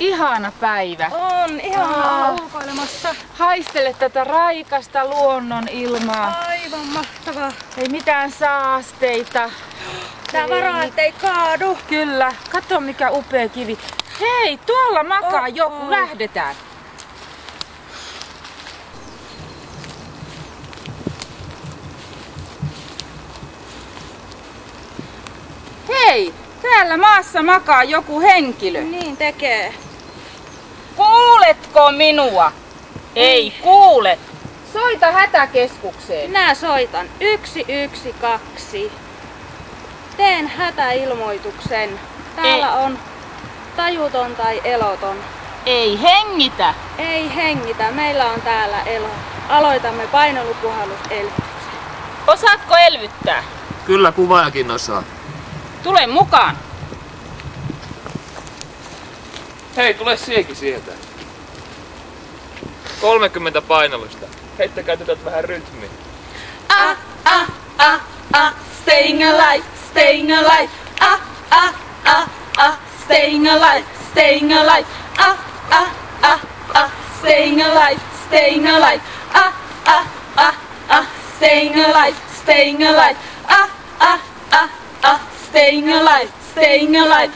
ihana päivä. On ihanaa ulkoilemassa. Haistele tätä raikasta luonnon ilmaa. Aivan mahtavaa. Ei mitään saasteita. Tää varaa, ettei kaadu. Kyllä. Katso mikä upea kivi. Hei, tuolla makaa joku. Lähdetään. Hei, täällä maassa makaa joku henkilö. Niin tekee. Kuuletko minua? Ei kuule. Soita hätäkeskukseen. Minä soitan 112. Teen hätäilmoituksen. Täällä on tajuton tai eloton. Ei hengitä. Ei hengitä. Meillä on täällä elo. Aloitamme painolupuhalluselvytyksen. Osaatko elvyttää? Kyllä kuvaajakin osaa. Tule mukaan. Hei, tule siekin sieltä. 30 painallista. Heittäkää tytöt vähän rytmiä. Staying alive, staying alive. Staying alive, staying alive. Staying alive, staying alive. Staying alive, staying alive. Staying alive, staying alive.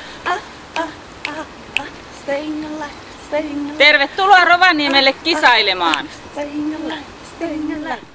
Staying alive, staying alive. Tervetuloa Rovaniemelle kisailemaan. Staying alive, staying alive.